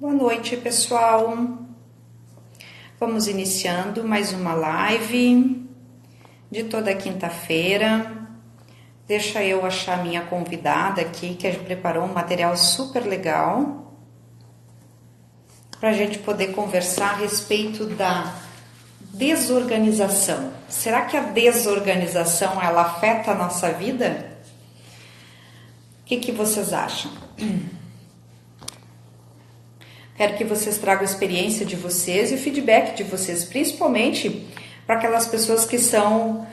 Boa noite, pessoal. Vamos iniciando mais uma live de toda quinta-feira. Deixa eu achar minha convidada aqui, que a gente preparou um material super legal para a gente poder conversar a respeito da desorganização. Será que a desorganização ela afeta a nossa vida? O que vocês acham? Quero que vocês tragam a experiência de vocês e o feedback de vocês, principalmente para aquelas pessoas que são,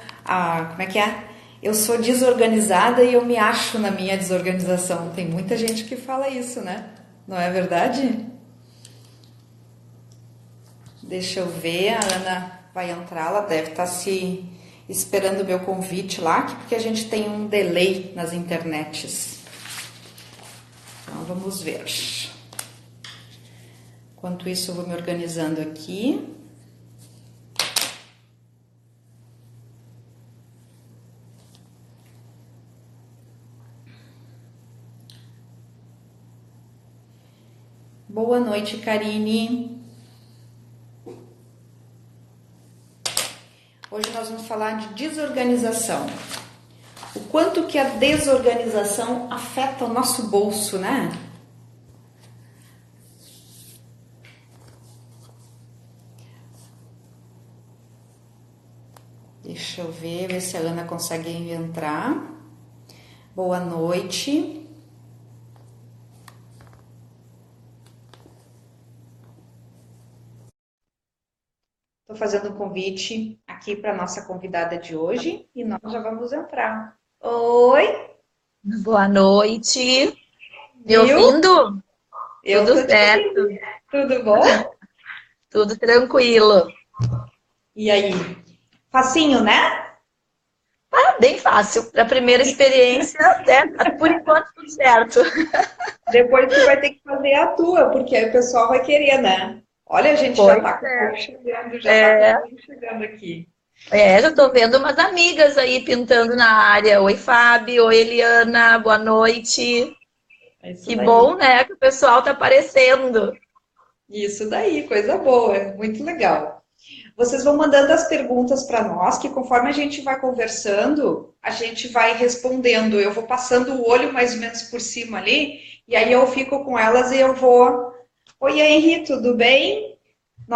como é que é? Eu sou desorganizada e eu me acho na minha desorganização. Tem muita gente que fala isso, né? Não é verdade? Deixa eu ver, a Ana vai entrar, ela deve estar se esperando o meu convite lá, porque a gente tem um delay nas internets. Então vamos ver. Enquanto isso, eu vou me organizando aqui. Boa noite, Karine. Hoje nós vamos falar de desorganização. O quanto que a desorganização afeta o nosso bolso, né? Deixa eu ver se a Ana consegue entrar. Boa noite. Estou fazendo um convite aqui para a nossa convidada de hoje e nós já vamos entrar. Oi! Boa noite. Me Viu? ouvindo? Eu Tudo tô te certo, ouvindo. Tudo bom? tudo tranquilo. E aí? Facinho, né? Ah, bem fácil. Para a primeira experiência, né? Por enquanto, tudo certo. Depois tu vai ter que fazer a tua, porque aí o pessoal vai querer, né? Olha, a gente já Pois tá com o é. povo chegando, já tá com o É, povo chegando aqui. já estou vendo umas amigas aí pintando na área. Oi, Fábio. Oi, Eliana. Boa noite. É isso Que daí. bom, né? Que o pessoal tá aparecendo. Isso daí, coisa boa, muito legal. Vocês vão mandando as perguntas para nós, que conforme a gente vai conversando, a gente vai respondendo. Eu vou passando o olho mais ou menos por cima ali, e aí eu fico com elas e eu vou. Oi, Henri, tudo bem?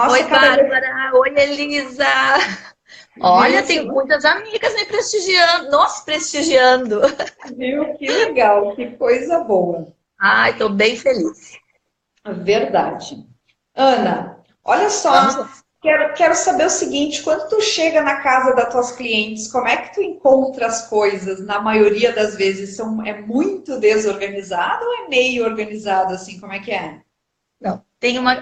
Oi, Nossa, cada vez. Bárbara. Oi, Elisa. Viu Olha, que, tem muitas amigas me prestigiando, nos prestigiando. viu que legal, que coisa boa. Ai, estou bem feliz. Verdade. Ana, olha Vamos só, lá. quero saber o seguinte, quando tu chega na casa das tuas clientes, como é que tu encontra as coisas? Na maioria das vezes é muito desorganizado ou é meio organizado assim? Como é que é? Não,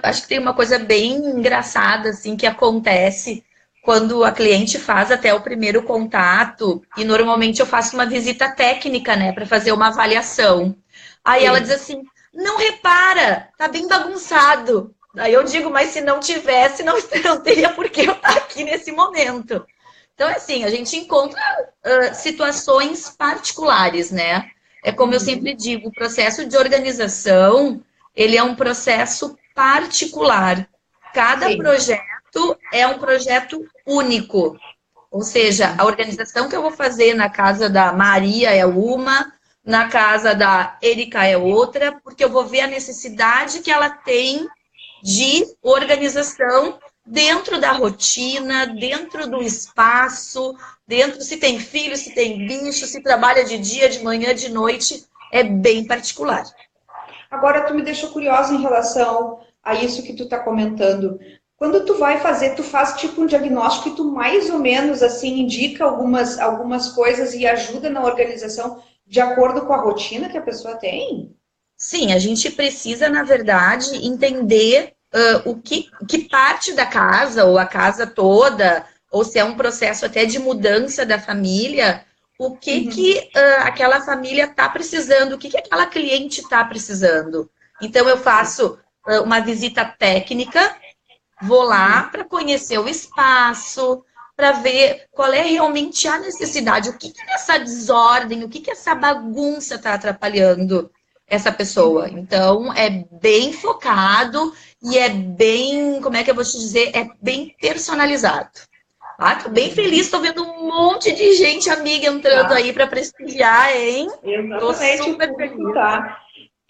acho que tem uma coisa bem engraçada assim que acontece quando a cliente faz até o primeiro contato e normalmente eu faço uma visita técnica, né, para fazer uma avaliação. Aí ela diz Sim, assim: "Não repara, tá bem bagunçado". Aí eu digo: "Mas se não tivesse, não, não teria por que eu estar aqui nesse momento". Então, é assim, a gente encontra situações particulares, né? É como eu sempre uhum, digo, o processo de organização, ele é um processo particular. Cada sim, projeto é um projeto único. Ou seja, a uhum, organização que eu vou fazer na casa da Maria é uma, na casa da Erika é outra, porque eu vou ver a necessidade que ela tem de organização dentro da rotina, dentro do espaço, dentro se tem filho, se tem bicho, se trabalha de dia, de manhã, de noite, é bem particular. Agora tu me deixou curiosa em relação a isso que tu está comentando. Quando tu vai fazer, tu faz tipo um diagnóstico e tu mais ou menos assim indica algumas coisas e ajuda na organização de acordo com a rotina que a pessoa tem? Sim, a gente precisa, na verdade, entender que parte da casa, ou a casa toda, ou se é um processo até de mudança da família, o Uhum, que aquela família está precisando, o que aquela cliente está precisando. Então, eu sim. faço uma visita técnica, vou lá Uhum. para conhecer o espaço, para ver qual é realmente a necessidade, o que nessa desordem, o que essa bagunça está atrapalhando. essa pessoa. Então, é bem focado e é bem, como é que eu vou te dizer? É bem personalizado. Ah, tô bem feliz, tô vendo um monte de gente amiga entrando Tá? aí para prestigiar, hein? Tô Exatamente, o super público feliz. tá.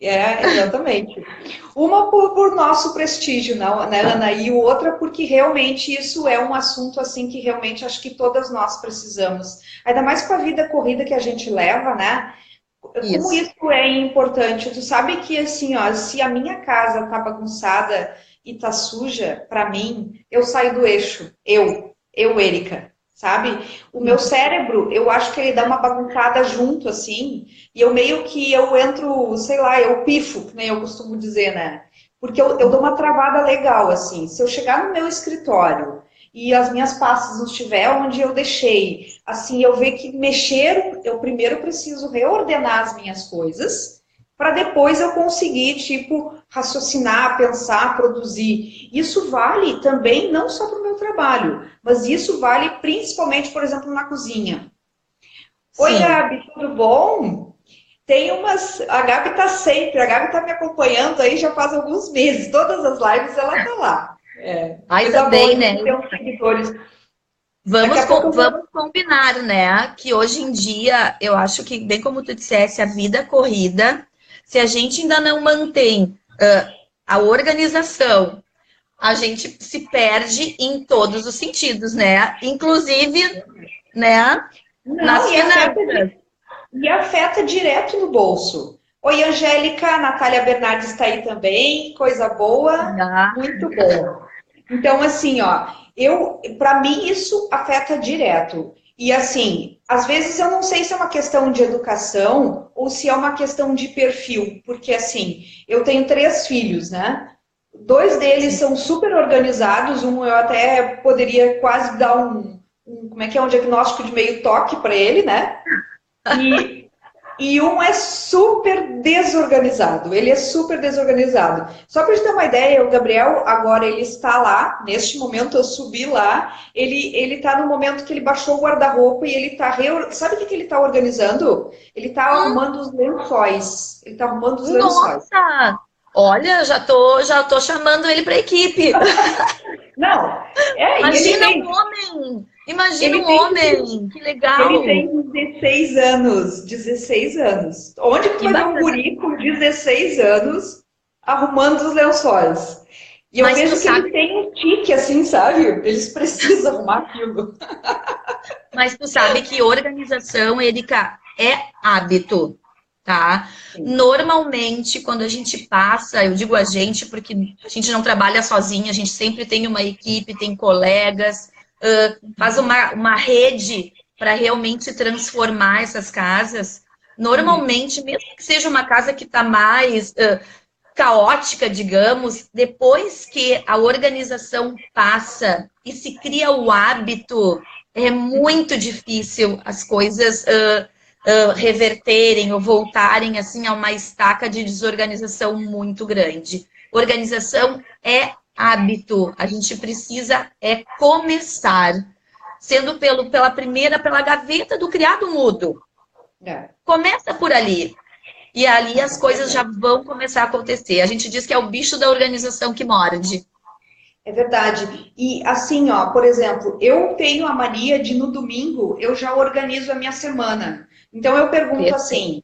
Exatamente. Uma por nosso prestígio, não, né, Ana? E outra porque realmente isso é um assunto assim que realmente acho que todas nós precisamos. Ainda mais com a vida corrida que a gente leva, né? Como Isso. isso é importante? Tu sabe que assim, ó, se a minha casa tá bagunçada e tá suja, para mim, eu saio do eixo. Érica, sabe? O meu cérebro, eu acho que ele dá uma bagunçada junto, assim, e eu meio que eu entro, sei lá, eu pifo, que nem eu costumo dizer, né? Porque eu dou uma travada legal, assim. Se eu chegar no meu escritório e as minhas pastas não estiver onde eu deixei, assim, eu ver que mexer, eu primeiro preciso reordenar as minhas coisas, para depois eu conseguir, tipo, raciocinar, pensar, produzir. Isso vale também não só para o meu trabalho, mas isso vale principalmente, por exemplo, na cozinha. Oi, Sim. Gabi, tudo bom? Tem umas. A Gabi tá sempre, a Gabi tá me acompanhando aí já faz alguns meses. Todas as lives ela tá lá. Ainda Coisa boa bem, de né? ter uns seguidores. Daqui a pouco eu vou. Vamos combinar, né? Que hoje em dia, eu acho que, bem como tu dissesse, a vida corrida, se a gente ainda não mantém a organização, a gente se perde em todos os sentidos, né? Inclusive, né? Não, Nas finanças. e afeta direto no bolso. Oi, Angélica, a Natália Bernardes está aí também, coisa boa, Né? muito bom. Então, assim, ó, para mim isso afeta direto. E assim, às vezes eu não sei se é uma questão de educação ou se é uma questão de perfil, porque assim, eu tenho 3 filhos, né? 2 deles são super organizados, um eu até poderia quase dar como é que é, um diagnóstico de meio toque para ele, né? E, e um é super desorganizado. Ele é super desorganizado. Só para gente ter uma ideia, o Gabriel agora ele está lá. Neste momento eu subi lá. Ele está no momento que ele baixou o guarda-roupa e ele está sabe o que ele está organizando? Ele está arrumando os lençóis. Ele está arrumando os lençóis. Nossa! Olha, já tô chamando ele para a equipe. Não, e ele Imagina um tem, homem! Imagina ele um tem homem! Que Ele legal! tem 16 anos. 16 anos. Onde que tu Que vai ver um bacana! guri com 16 anos arrumando os lençóis? E eu Mas tu vejo que sabe, eles têm um tique, assim, sabe? Eles precisam arrumar aquilo. mas tu sabe que organização, Erika, é hábito, tá? Normalmente, quando a gente passa, eu digo a gente, porque a gente não trabalha sozinha, a gente sempre tem uma equipe, tem colegas, faz uma rede para realmente transformar essas casas. Normalmente, mesmo que seja uma casa que está mais caótica, digamos, depois que a organização passa e se cria o hábito, é muito difícil as coisas reverterem ou voltarem assim a uma estaca de desorganização muito grande. Organização é hábito, a gente precisa começar, sendo pela gaveta do criado mudo. É, Começa por ali. E ali as é coisas já verdade. vão começar a acontecer. A gente diz que é o bicho da organização que morde. É verdade. E assim, ó, por exemplo, eu tenho a mania de no domingo eu já organizo a minha semana. Então eu pergunto Perfeito. assim: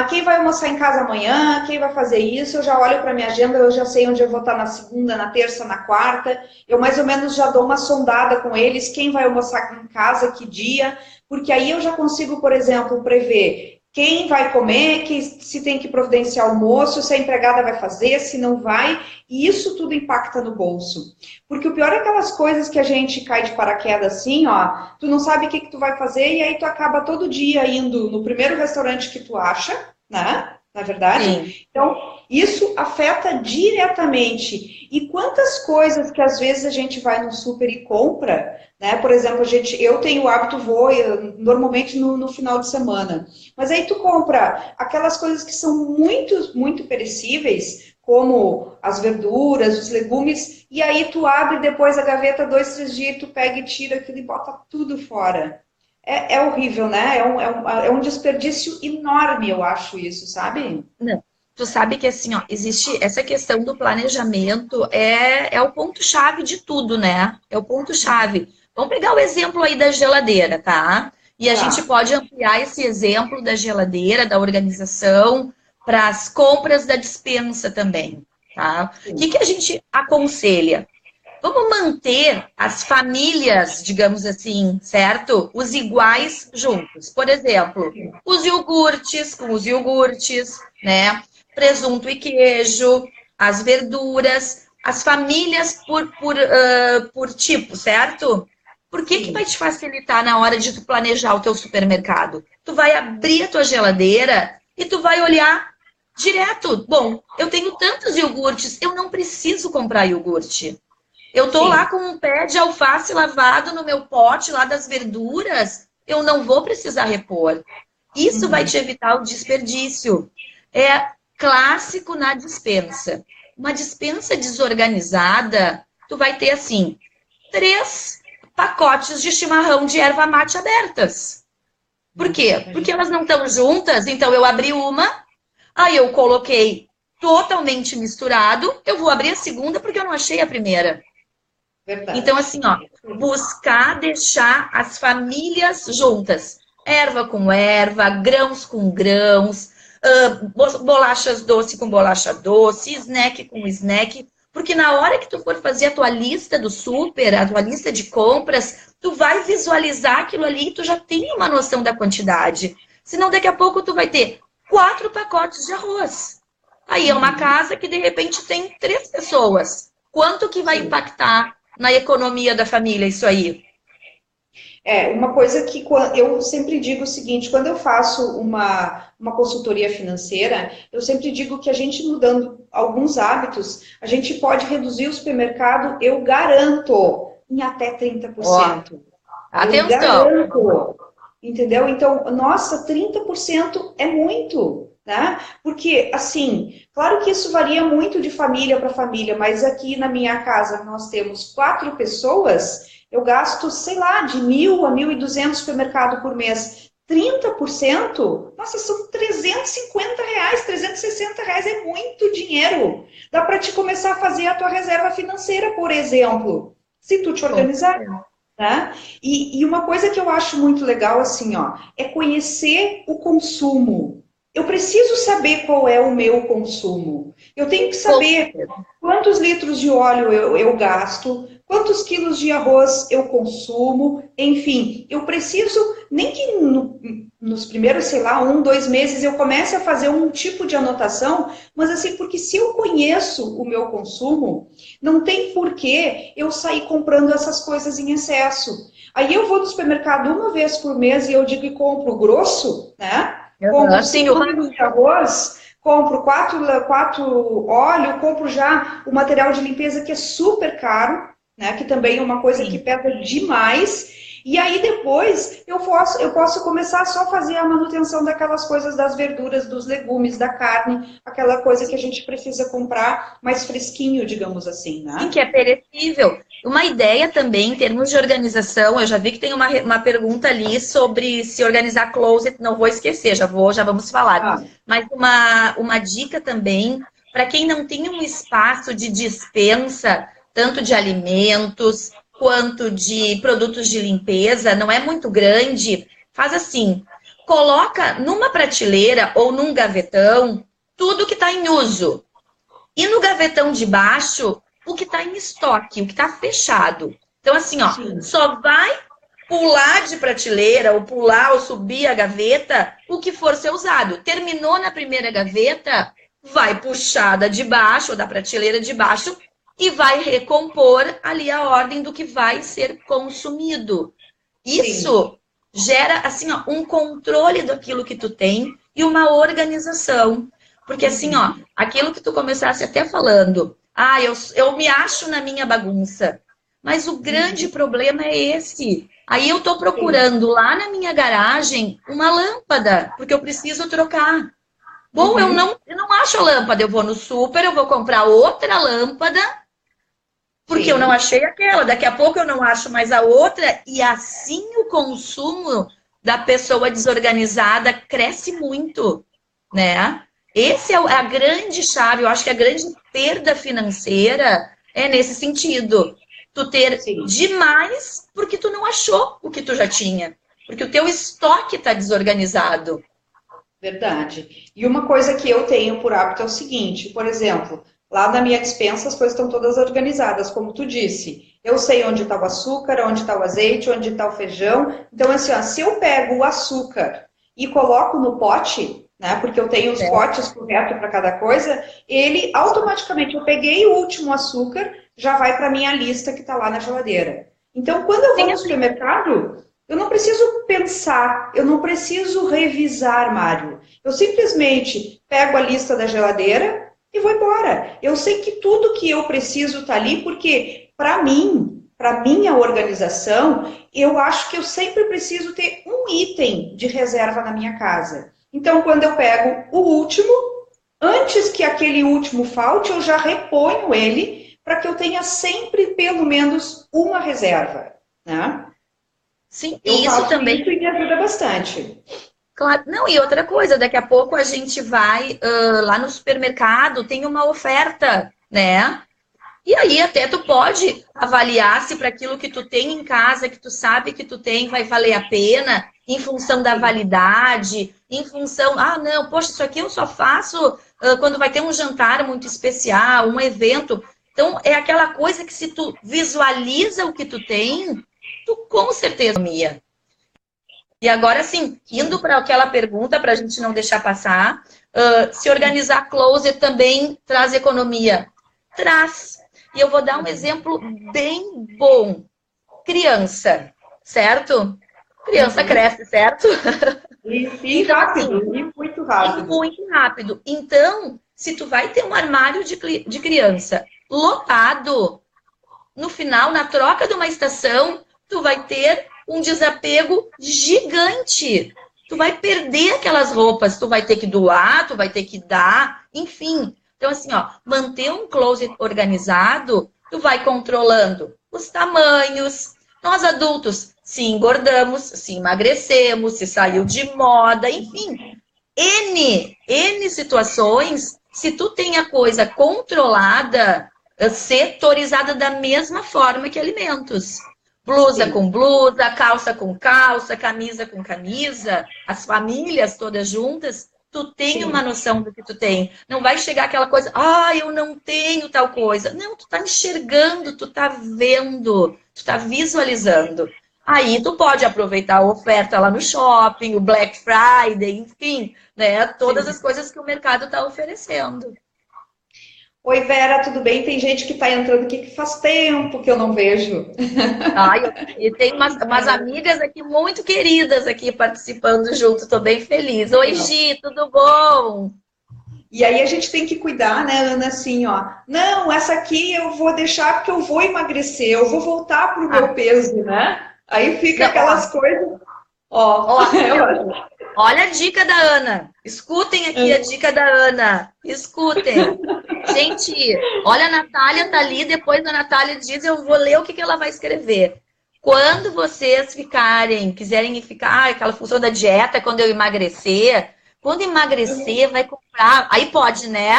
quem vai almoçar em casa amanhã? Quem vai fazer isso? Eu já olho para minha agenda, eu já sei onde eu vou estar na segunda, na terça, na quarta. Eu mais ou menos já dou uma sondada com eles, quem vai almoçar em casa, que dia, porque aí eu já consigo, por exemplo, prever quem vai comer, que se tem que providenciar almoço, se a empregada vai fazer, se não vai, e isso tudo impacta no bolso. Porque o pior é aquelas coisas que a gente cai de paraquedas assim, ó, tu não sabe o que tu vai fazer e aí tu acaba todo dia indo no primeiro restaurante que tu acha, né? Na Sim. verdade. Então, isso afeta diretamente. E quantas coisas que às vezes a gente vai no super e compra, né? Por exemplo, eu tenho o hábito, vou normalmente no final de semana. Mas aí tu compra aquelas coisas que são muito, muito perecíveis, como as verduras, os legumes, e aí tu abre depois a gaveta 2, 3 dias, tu pega e tira aquilo e bota tudo fora. É horrível, né? É um desperdício enorme, eu acho isso, sabe? Não. tu sabe que assim, ó, existe essa questão do planejamento, é o ponto-chave de tudo, né? É o ponto-chave. Vamos pegar o exemplo aí da geladeira, tá? E a gente Tá. pode ampliar esse exemplo da geladeira, da organização, para as compras da despensa também, tá? O que a gente aconselha? Vamos manter as famílias, digamos assim, certo? Os iguais juntos. Por exemplo, os iogurtes com os iogurtes, né? Presunto e queijo, as verduras, as famílias por tipo, certo? Por que vai te facilitar na hora de tu planejar o teu supermercado? Tu vai abrir a tua geladeira e tu vai olhar direto. Bom, eu tenho tantos iogurtes, eu não preciso comprar iogurte. Eu tô lá Sim. com um pé de alface lavado no meu pote lá das verduras, eu não vou precisar repor. Isso vai te evitar o desperdício. É clássico na despensa. Uma despensa desorganizada, tu vai ter assim, 3 pacotes de chimarrão de erva mate abertas. Por quê? Porque elas não estão juntas, então eu abri uma, aí eu coloquei totalmente misturado, eu vou abrir a segunda porque eu não achei a primeira. Verdade. Então, assim, ó, buscar deixar as famílias juntas. Erva com erva, grãos com grãos, bolachas doce com bolacha doce, snack com snack. Porque na hora que tu for fazer a tua lista do super, a tua lista de compras, tu vai visualizar aquilo ali e tu já tem uma noção da quantidade. Senão, daqui a pouco, tu vai ter 4 pacotes de arroz. Aí é uma casa que, de repente, tem 3 pessoas. Quanto que vai impactar na economia da família isso aí? Uma coisa que eu sempre digo o seguinte, quando eu faço uma consultoria financeira, eu sempre digo que a gente mudando alguns hábitos, a gente pode reduzir o supermercado, eu garanto, em até 30%. Ó, Eu atenção! garanto, entendeu? Então, nossa, 30% é muito, né? Porque, assim, claro que isso varia muito de família para família, mas aqui na minha casa nós temos 4 pessoas, eu gasto, sei lá, de 1.000 a 1.200 supermercado por mês. 30%, nossa, são R$ 350, R$ 360 é muito dinheiro. Dá para te começar a fazer a tua reserva financeira, por exemplo, se tu te organizar. Né? E uma coisa que eu acho muito legal, assim, ó, é conhecer o consumo. Eu preciso saber qual é o meu consumo. Eu tenho que saber quantos litros de óleo eu gasto, quantos quilos de arroz eu consumo, enfim, eu preciso, nem que nos primeiros, sei lá, 1, 2 meses eu comece a fazer um tipo de anotação, mas assim, porque se eu conheço o meu consumo, não tem porquê eu sair comprando essas coisas em excesso. Aí eu vou no supermercado uma vez por mês e eu digo que compro grosso, né? Compro 5 quilos de arroz, compro 4 óleo, compro já o material de limpeza que é super caro, né? Que também é uma coisa que pesa demais. E aí depois eu posso começar só a fazer a manutenção daquelas coisas das verduras, dos legumes, da carne, aquela coisa que a gente precisa comprar mais fresquinho, digamos assim, né? Sim, que é perecível. Uma ideia também, em termos de organização, eu já vi que tem uma pergunta ali sobre se organizar closet, não vou esquecer, já vamos falar. Mas uma dica também, para quem não tem um espaço de dispensa, tanto de alimentos quanto de produtos de limpeza, não é muito grande, faz assim, coloca numa prateleira ou num gavetão tudo que está em uso. E no gavetão de baixo, o que está em estoque, o que está fechado. Então, assim, ó, só vai pular de prateleira, ou pular, ou subir a gaveta, o que for ser usado. Terminou na primeira gaveta, vai puxar da de baixo, ou da prateleira de baixo, e vai recompor ali a ordem do que vai ser consumido. Isso gera, assim, ó, um controle daquilo que tu tem e uma organização. Porque assim, ó, aquilo que tu começasse até falando, eu me acho na minha bagunça. Mas o grande problema é esse. Aí eu tô procurando lá na minha garagem uma lâmpada, porque eu preciso trocar. Bom, eu não acho a lâmpada, eu vou no super, eu vou comprar outra lâmpada, porque eu não achei aquela. Daqui a pouco eu não acho mais a outra, e assim o consumo da pessoa desorganizada cresce muito, né? Esse é a grande chave, eu acho que a grande perda financeira é nesse sentido. Tu ter Sim. demais porque tu não achou o que tu já tinha. Porque o teu estoque está desorganizado. Verdade. E uma coisa que eu tenho por hábito é o seguinte, por exemplo, lá na minha despensa as coisas estão todas organizadas, como tu disse. Eu sei onde está o açúcar, onde está o azeite, onde está o feijão. Então, assim, ó, se eu pego o açúcar e coloco no pote, né, porque eu tenho os potes corretos para cada coisa, ele automaticamente, eu peguei o último açúcar, já vai para a minha lista que está lá na geladeira. Então, quando eu vou no supermercado, eu não preciso pensar, eu não preciso revisar, Mário. Eu simplesmente pego a lista da geladeira e vou embora. Eu sei que tudo que eu preciso está ali, porque para mim, para minha organização, eu acho que eu sempre preciso ter um item de reserva na minha casa. Então, quando eu pego o último, antes que aquele último falte, eu já reponho ele para que eu tenha sempre pelo menos uma reserva, né? Sim, e isso também isso me ajuda bastante. Claro. Não, e outra coisa, daqui a pouco a gente vai lá no supermercado, tem uma oferta, né? E aí até tu pode avaliar se para aquilo que tu tem em casa, que tu sabe que tu tem, vai valer a pena, em função da validade, em função, não, poxa, isso aqui eu só faço quando vai ter um jantar muito especial, um evento. Então, é aquela coisa que se tu visualiza o que tu tem, tu com certeza Mia. E agora sim, indo para aquela pergunta, para a gente não deixar passar, se organizar closet também traz economia? Traz. E eu vou dar um exemplo bem bom. Criança, certo? Criança cresce, certo? E então, rápido, assim, e muito rápido. E muito rápido. Então, se tu vai ter um armário de criança lotado, no final, na troca de uma estação, tu vai ter um desapego gigante. Tu vai perder aquelas roupas, tu vai ter que doar, tu vai ter que dar, enfim. Então, assim, ó, manter um closet organizado, tu vai controlando os tamanhos. Nós adultos, se engordamos, se emagrecemos, se saiu de moda, enfim. N situações, se tu tem a coisa controlada, setorizada da mesma forma que alimentos. Blusa com blusa, calça com calça, camisa com camisa, as famílias todas juntas, tu tem uma noção do que tu tem. Não vai chegar aquela coisa, eu não tenho tal coisa. Não, tu tá enxergando, tu tá vendo, tu tá visualizando. Aí tu pode aproveitar a oferta lá no shopping, o Black Friday, enfim, né? Todas as coisas que o mercado tá oferecendo. Oi, Vera, tudo bem? Tem gente que está entrando aqui que faz tempo que eu não vejo. E tem umas amigas aqui muito queridas aqui participando junto, estou bem feliz. Oi, Gi, tudo bom? E aí a gente tem que cuidar, né, Ana, assim, ó. Não, essa aqui eu vou deixar porque eu vou emagrecer, eu vou voltar para o meu peso, né? Aí fica aquelas coisas... Olha a dica da Ana. Escutem aqui a dica da Ana. Escutem. Gente, olha, a Natália tá ali. Depois a Natália diz, eu vou ler o que ela vai escrever. Quando vocês quiserem ficar, aquela função da dieta, quando eu emagrecer, quando emagrecer, vai comprar. Aí pode, né,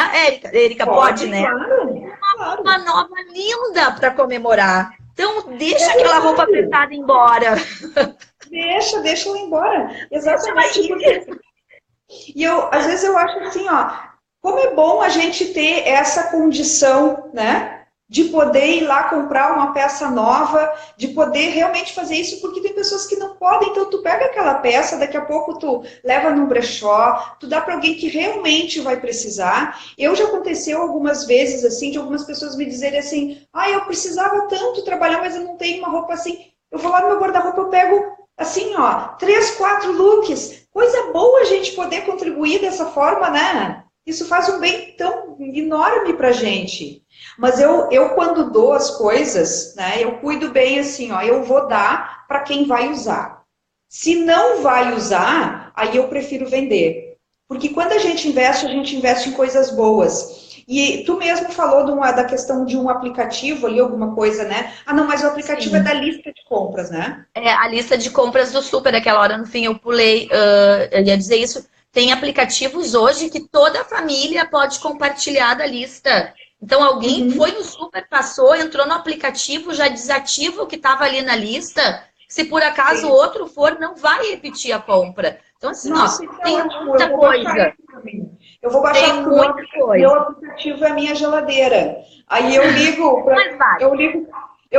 Érica? Pode, né? Claro. Uma nova linda para comemorar. Então, deixa aquela roupa apertada embora. Deixa ela embora. Exatamente. E às vezes eu acho assim, ó, como é bom a gente ter essa condição, né? De poder ir lá comprar uma peça nova, de poder realmente fazer isso, porque tem pessoas que não podem, então tu pega aquela peça, daqui a pouco tu leva no brechó, tu dá para alguém que realmente vai precisar. Já aconteceu algumas vezes, assim, de algumas pessoas me dizerem assim, eu precisava tanto trabalhar, mas eu não tenho uma roupa assim. Eu vou lá no meu guarda-roupa, eu pego, assim, ó, 3, 4 looks. Coisa boa a gente poder contribuir dessa forma, né? Isso faz um bem tão enorme pra gente. Mas eu quando dou as coisas, né, eu cuido bem assim, ó, eu vou dar para quem vai usar. Se não vai usar, aí eu prefiro vender. Porque quando a gente investe em coisas boas. E tu mesmo falou da questão de um aplicativo ali, alguma coisa, né? Não, mas o aplicativo é da lista de compras, né? É, a lista de compras do super, aquela hora no fim eu pulei, eu ia dizer isso. Tem aplicativos hoje que toda a família pode compartilhar da lista. Então, alguém foi no super, passou, entrou no aplicativo, já desativa o que estava ali na lista. Se por acaso o outro for, não vai repetir a compra. Então, assim, Nossa, ó, tem muita eu coisa. Eu vou baixar Tem muita coisa. Meu aplicativo é a minha geladeira. Aí eu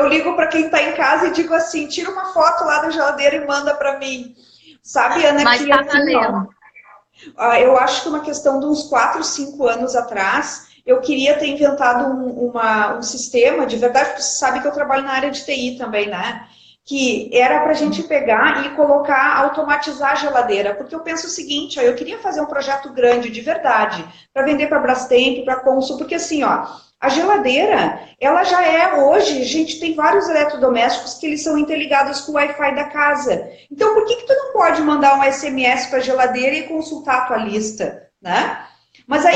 ligo para quem está em casa e digo assim, tira uma foto lá da geladeira e manda para mim. Sabe, Ana, Mas que tá assim, eu acho que uma questão de uns 4, 5 anos atrás, eu queria ter inventado um sistema, de verdade, porque você sabe que eu trabalho na área de TI também, né? Que era para a gente pegar e colocar, automatizar a geladeira. Porque eu penso o seguinte, ó, eu queria fazer um projeto grande, de verdade, para vender para Brastemp, para Consul, porque assim, ó, a geladeira, ela já é hoje, a gente tem vários eletrodomésticos que eles são interligados com o Wi-Fi da casa. Então, por que tu não pode mandar um SMS para a geladeira e consultar a tua lista, né? Mas aí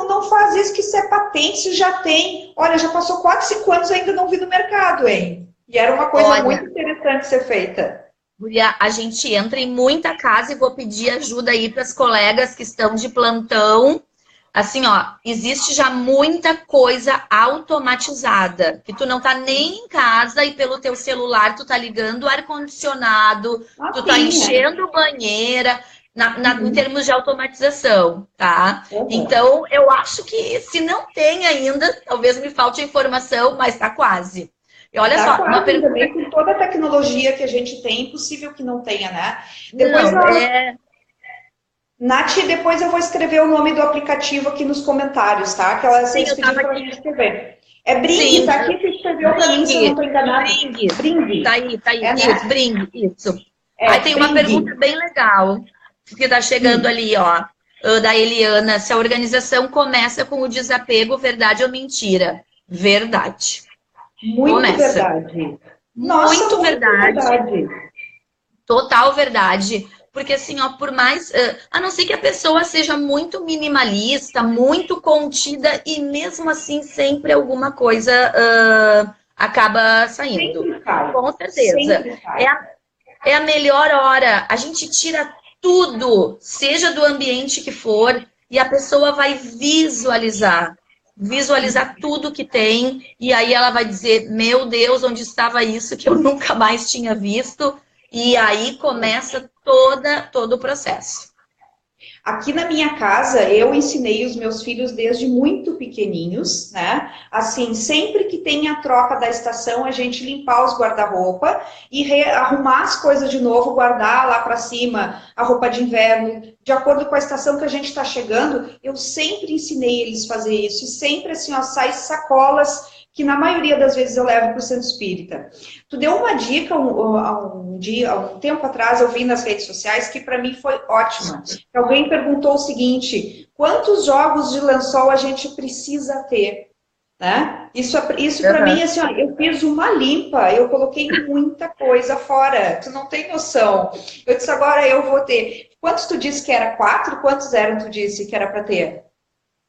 não faz isso, que isso é patente, isso já tem. Olha, já passou 4, 5 anos e ainda não vi no mercado, hein? E era uma coisa muito interessante ser feita. Guria, a gente entra em muita casa e vou pedir ajuda aí para as colegas que estão de plantão. Assim, ó, existe já muita coisa automatizada, que tu não tá nem em casa e pelo teu celular tu tá ligando o ar-condicionado, tu tá enchendo banheira, em termos de automatização, tá? Então, eu acho que se não tem ainda, talvez me falte informação, mas tá quase. E olha só, uma pergunta... também, com toda a tecnologia que a gente tem, impossível que não tenha, né? Depois Nath, depois eu vou escrever o nome do aplicativo aqui nos comentários, tá? Que ela Sim, pediu pra gente escrever. É Bring, tá aqui, você escreveu pra mim, se eu não tô enganada. Bring. Tá aí. Isso, Bring, isso. Aí tem Bring. uma pergunta bem legal, que tá chegando ali, ó, da Eliana. Se a organização começa com o desapego, verdade ou mentira? Verdade. Muito verdade. Nossa, muito verdade. Total verdade. Porque assim, ó, por mais... a não ser que a pessoa seja muito minimalista, muito contida, e mesmo assim sempre alguma coisa acaba saindo. Com certeza. É a melhor hora. A gente tira tudo, seja do ambiente que for, e a pessoa vai visualizar tudo que tem, e aí ela vai dizer, meu Deus, onde estava isso que eu nunca mais tinha visto? E aí começa todo o processo. Aqui na minha casa, eu ensinei os meus filhos desde muito pequenininhos, né? Assim, sempre que tem a troca da estação, a gente limpar os guarda-roupa e arrumar as coisas de novo, guardar lá para cima a roupa de inverno, de acordo com a estação que a gente está chegando. Eu sempre ensinei eles a fazer isso, e sempre assim, ó, sai sacolas que na maioria das vezes eu levo para o centro espírita. Tu deu uma dica há um tempo atrás, eu vi nas redes sociais, que para mim foi ótima. Alguém perguntou o seguinte, quantos jogos de lençol a gente precisa ter? Né? Isso para mim, assim, ó, eu fiz uma limpa, eu coloquei muita coisa fora, tu não tem noção. Eu disse, agora eu vou ter. Quantos tu disse que era? 4? Quantos eram tu disse que era para ter?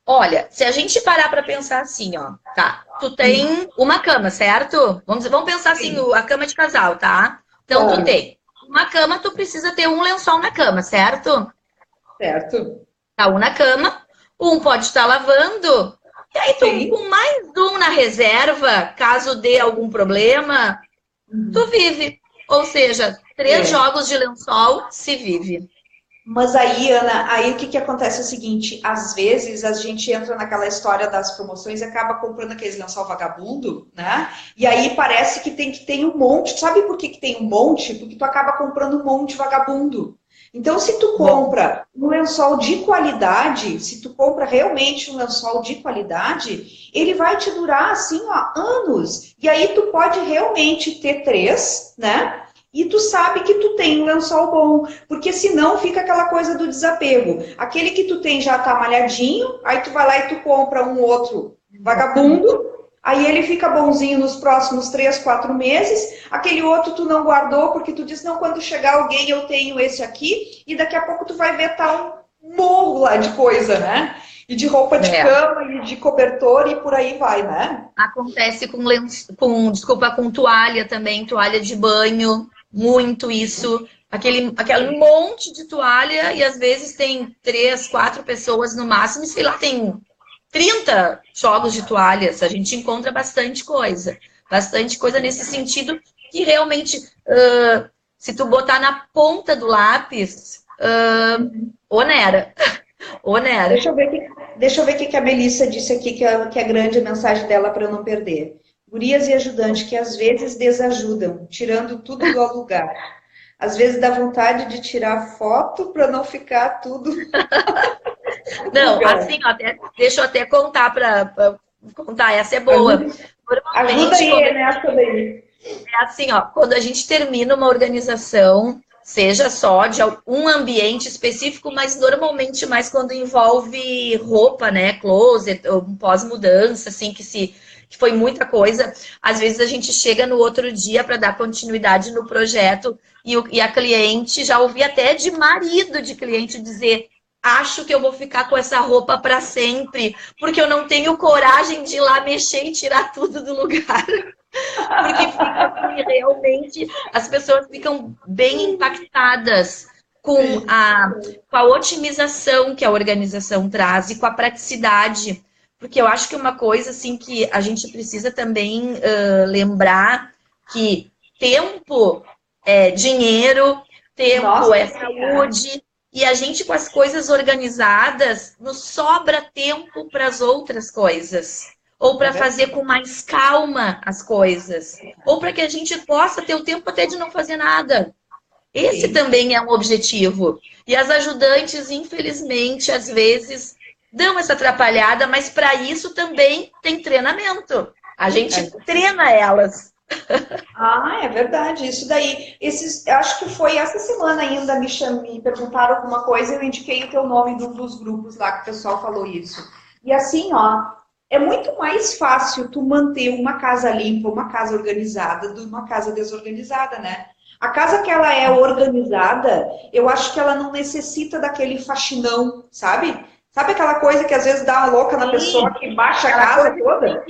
Olha, se a gente parar para pensar assim, ó, tá? Tu tem uma cama, certo? Vamos pensar assim, a cama de casal, tá? Então, tu tem uma cama, tu precisa ter um lençol na cama, certo? Certo. Tá um na cama, um pode estar lavando, e aí tu com mais um na reserva, caso dê algum problema, tu vive. Ou seja, 3 jogos de lençol se vive. Mas aí, Ana, aí o que acontece é o seguinte, às vezes a gente entra naquela história das promoções e acaba comprando aqueles lençol vagabundo, né? E aí parece que tem um monte. Sabe por que tem um monte? Porque tu acaba comprando um monte vagabundo. Então, se tu compra um lençol de qualidade, se tu compra realmente um lençol de qualidade, ele vai te durar, assim, ó, anos. E aí tu pode realmente ter 3, né? E tu sabe que tu tem um lençol bom, porque senão fica aquela coisa do desapego. Aquele que tu tem já tá malhadinho, aí tu vai lá e tu compra um outro vagabundo, aí ele fica bonzinho nos próximos 3, 4 meses, aquele outro tu não guardou, porque tu disse, não, quando chegar alguém eu tenho esse aqui, e daqui a pouco tu vai ver tá um morro lá de coisa, né? E de roupa de cama, e de cobertor, e por aí vai, né? Acontece com toalha também, toalha de banho, muito isso. aquele monte de toalha e às vezes tem 3, 4 pessoas no máximo, e sei lá, tem 30 jogos de toalhas. A gente encontra bastante coisa nesse sentido que realmente, se tu botar na ponta do lápis, onera. Deixa eu ver o que a Melissa disse aqui, que é a grande mensagem dela para eu não perder. Gurias e ajudantes que às vezes desajudam, tirando tudo do lugar. Às vezes dá vontade de tirar foto para não ficar tudo. Não, assim, ó, deixa eu até contar para contar, essa é boa. Ajuda aí, né? Ajuda aí. É assim, ó, quando a gente termina uma organização, seja só de um ambiente específico, mas normalmente mais quando envolve roupa, né, closet, ou pós-mudança, assim, que foi muita coisa. Às vezes a gente chega no outro dia para dar continuidade no projeto e a cliente, já ouvi até de marido de cliente dizer: acho que eu vou ficar com essa roupa para sempre, porque eu não tenho coragem de ir lá mexer e tirar tudo do lugar. Porque fica assim, realmente, as pessoas ficam bem impactadas com a otimização que a organização traz e com a praticidade. Porque eu acho que uma coisa assim que a gente precisa também lembrar, que tempo é dinheiro, tempo é saúde, e a gente com as coisas organizadas, nos sobra tempo para as outras coisas. Ou para fazer com mais calma as coisas. Ou para que a gente possa ter o tempo até de não fazer nada. Esse também é um objetivo. E as ajudantes, infelizmente, às vezes dão essa atrapalhada, mas para isso também tem treinamento. A gente treina elas. Ah, é verdade. Isso daí. Acho que foi essa semana ainda me perguntaram alguma coisa, eu indiquei o teu nome de um dos grupos lá que o pessoal falou isso. E assim, ó, é muito mais fácil tu manter uma casa limpa, uma casa organizada, do que uma casa desorganizada, né? A casa que ela é organizada, eu acho que ela não necessita daquele faxinão, sabe? Sabe aquela coisa que às vezes dá uma louca na pessoa que baixa a casa toda?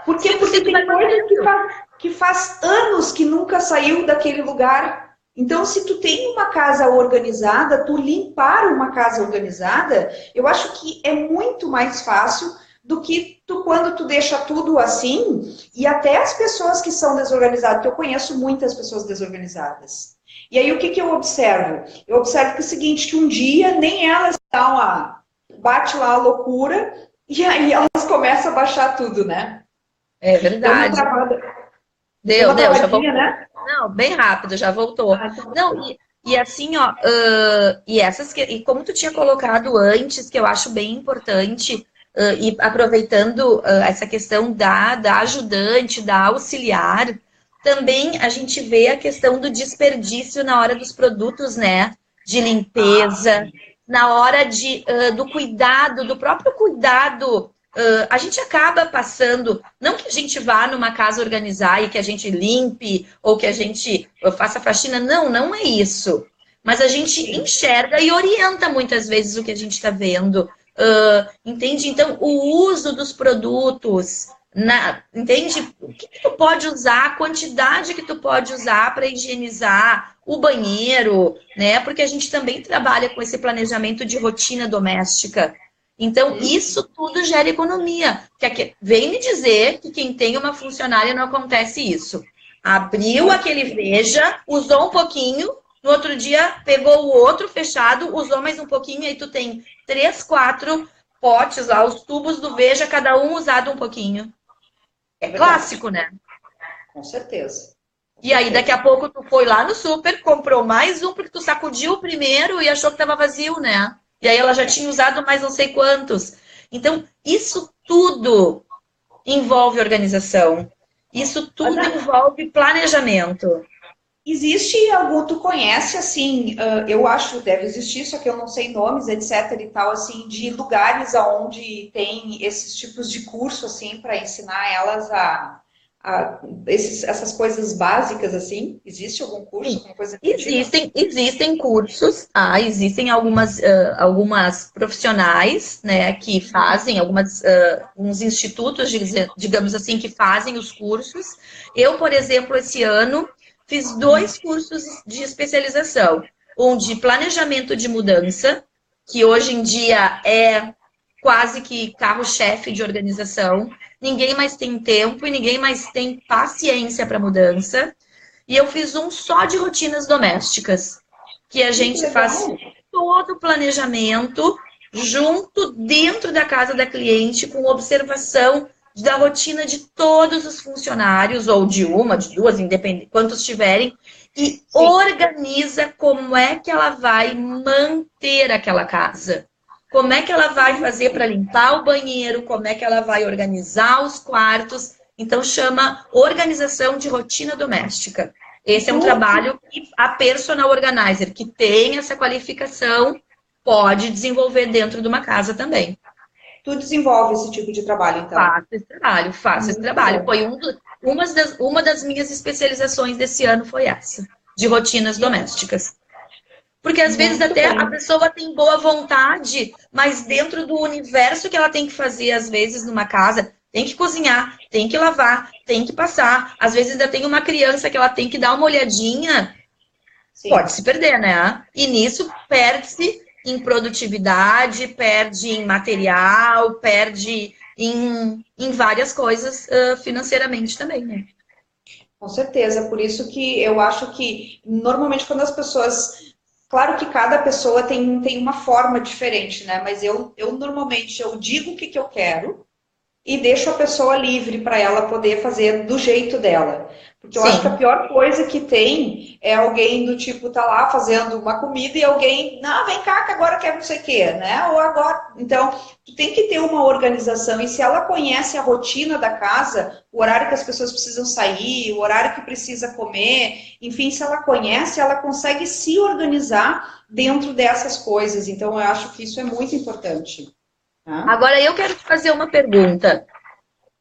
Porque tem coisa que faz anos que nunca saiu daquele lugar. Então, se tu tem uma casa organizada, tu limpar uma casa organizada, eu acho que é muito mais fácil do que quando tu deixa tudo assim, e até as pessoas que são desorganizadas, que eu conheço muitas pessoas desorganizadas. E aí, o que eu observo? Eu observo que é o seguinte, que um dia nem elas bate lá a loucura, e aí elas começam a baixar tudo, né? É verdade. Deu, já voltou. Né? Não, bem rápido, já voltou. Não, e assim, ó, e como tu tinha colocado antes, que eu acho bem importante, e aproveitando essa questão da ajudante, da auxiliar, também a gente vê a questão do desperdício na hora dos produtos, né? De limpeza, na hora do cuidado, do próprio cuidado. A gente acaba passando, não que a gente vá numa casa organizar e que a gente limpe ou que a gente faça faxina, não é isso. Mas a gente enxerga e orienta muitas vezes o que a gente está vendo. Entende? Então, o uso dos produtos, entende? O que tu pode usar, a quantidade que tu pode usar para higienizar o banheiro, né? Porque a gente também trabalha com esse planejamento de rotina doméstica. Então, isso tudo gera economia. Vem me dizer que quem tem uma funcionária não acontece isso. Abriu aquele Veja, usou um pouquinho, no outro dia pegou o outro fechado, usou mais um pouquinho, aí tu tem 3, 4 potes lá, os tubos do Veja, cada um usado um pouquinho. É clássico, né? Com certeza. E aí, daqui a pouco, tu foi lá no super, comprou mais um, porque tu sacudiu o primeiro e achou que estava vazio, né? E aí ela já tinha usado mais não sei quantos. Então, isso tudo envolve organização. Isso tudo envolve planejamento. Existe algum, tu conhece, assim, eu acho, deve existir, só que eu não sei nomes, etc e tal, assim, de lugares onde tem esses tipos de curso, assim, para ensinar elas essas coisas básicas, assim? Existe algum curso? Alguma coisa Existem cursos, existem algumas profissionais, né, que fazem, uns institutos, digamos assim, que fazem os cursos. Eu, por exemplo, esse ano, fiz 2 cursos de especialização. Um de planejamento de mudança, que hoje em dia é quase que carro-chefe de organização. Ninguém mais tem tempo e ninguém mais tem paciência para mudança. E eu fiz um só de rotinas domésticas, que a gente faz todo o planejamento junto dentro da casa da cliente, com observação da rotina de todos os funcionários, ou de uma, de duas, independente, quantos tiverem, e organiza como é que ela vai manter aquela casa. Como é que ela vai fazer para limpar o banheiro, como é que ela vai organizar os quartos. Então, chama organização de rotina doméstica. Esse é um trabalho que a personal organizer, que tem essa qualificação, pode desenvolver dentro de uma casa também. Tu desenvolve esse tipo de trabalho, então? Faço esse trabalho. Foi uma das minhas especializações desse ano foi essa, de rotinas domésticas. Porque às vezes até a pessoa tem boa vontade, mas dentro do universo que ela tem que fazer, às vezes, numa casa, tem que cozinhar, tem que lavar, tem que passar. Às vezes ainda tem uma criança que ela tem que dar uma olhadinha, pode se perder, né? E nisso perde-se em produtividade, perde em material, perde em várias coisas financeiramente também, né? Com certeza, por isso que eu acho que normalmente quando as pessoas... Claro que cada pessoa tem uma forma diferente, né? Mas eu normalmente digo o que eu quero e deixo a pessoa livre para ela poder fazer do jeito dela. Porque eu acho que a pior coisa que tem é alguém do tipo, tá lá fazendo uma comida e alguém, não, vem cá que agora quer não sei o quê, né? Ou agora... Então, tu tem que ter uma organização e se ela conhece a rotina da casa, o horário que as pessoas precisam sair, o horário que precisa comer, enfim, se ela conhece, ela consegue se organizar dentro dessas coisas. Então, eu acho que isso é muito importante. Tá? Agora, eu quero te fazer uma pergunta.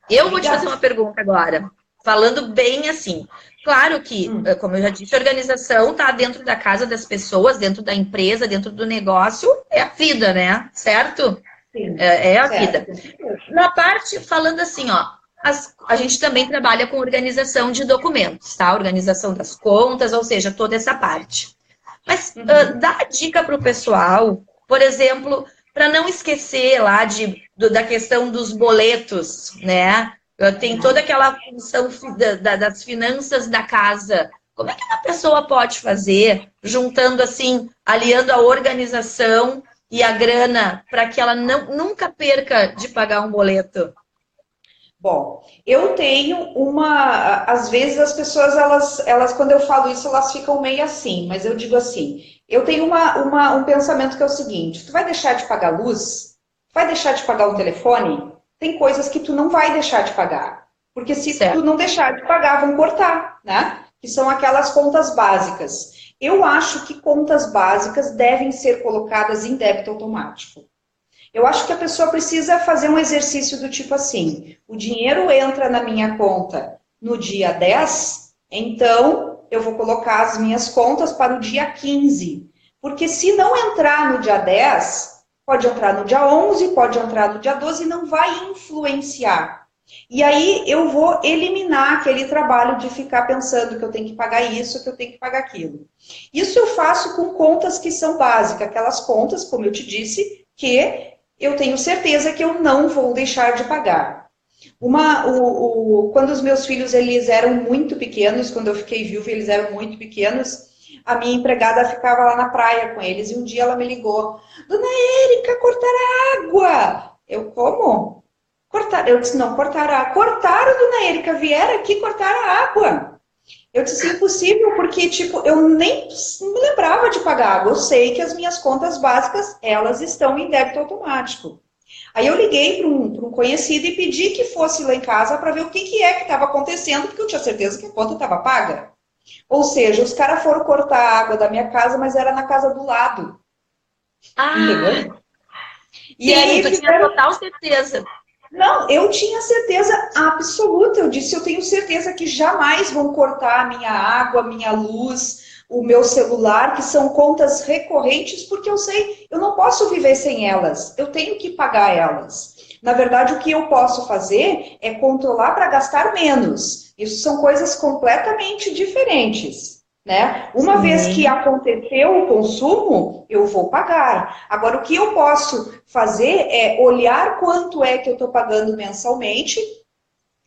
Eu vou te fazer uma pergunta agora. Falando bem assim, claro que, como eu já disse, a organização está dentro da casa das pessoas, dentro da empresa, dentro do negócio, é a vida, né? Certo? Sim. É a vida. Na parte, falando assim, ó, a gente também trabalha com organização de documentos, tá? Organização das contas, ou seja, toda essa parte. Mas dá dica para o pessoal, por exemplo, para não esquecer lá da questão dos boletos, né? Tem toda aquela função das finanças da casa. Como é que uma pessoa pode fazer, juntando assim, aliando a organização e a grana, para que ela nunca perca de pagar um boleto? Bom, eu tenho uma... Às vezes as pessoas, elas quando eu falo isso, elas ficam meio assim, mas eu digo assim, eu tenho um pensamento que é o seguinte, tu vai deixar de pagar luz? Vai deixar de pagar o telefone? Tem coisas que tu não vai deixar de pagar. Porque se tu não deixar de pagar, vão cortar, né? Que são aquelas contas básicas. Eu acho que contas básicas devem ser colocadas em débito automático. Eu acho que a pessoa precisa fazer um exercício do tipo assim, o dinheiro entra na minha conta no dia 10, então eu vou colocar as minhas contas para o dia 15. Porque se não entrar no dia 10... Pode entrar no dia 11, pode entrar no dia 12 e não vai influenciar. E aí eu vou eliminar aquele trabalho de ficar pensando que eu tenho que pagar isso, que eu tenho que pagar aquilo. Isso eu faço com contas que são básicas, aquelas contas, como eu te disse, que eu tenho certeza que eu não vou deixar de pagar. Quando os meus filhos eles eram muito pequenos, quando eu fiquei viúva eles eram muito pequenos, a minha empregada ficava lá na praia com eles e um dia ela me ligou. Dona Érica, cortaram a água. Eu, como? Eu disse, não, cortaram, dona Érica, vieram aqui cortar a água. Eu disse, impossível, porque tipo, eu nem me lembrava de pagar água. Eu sei que as minhas contas básicas, elas estão em débito automático. Aí eu liguei para um conhecido e pedi que fosse lá em casa para ver o que é que estava acontecendo, porque eu tinha certeza que a conta estava paga. Ou seja, os caras foram cortar a água da minha casa, mas era na casa do lado. Entendeu? E aí tu tinha total certeza. Não, eu tinha certeza absoluta. Eu disse, eu tenho certeza que jamais vão cortar a minha água, a minha luz, o meu celular, que são contas recorrentes, porque eu sei, eu não posso viver sem elas. Eu tenho que pagar elas. Na verdade, o que eu posso fazer é controlar para gastar menos. Isso são coisas completamente diferentes, né? Uma vez que aconteceu o consumo, eu vou pagar. Agora, o que eu posso fazer é olhar quanto é que eu estou pagando mensalmente.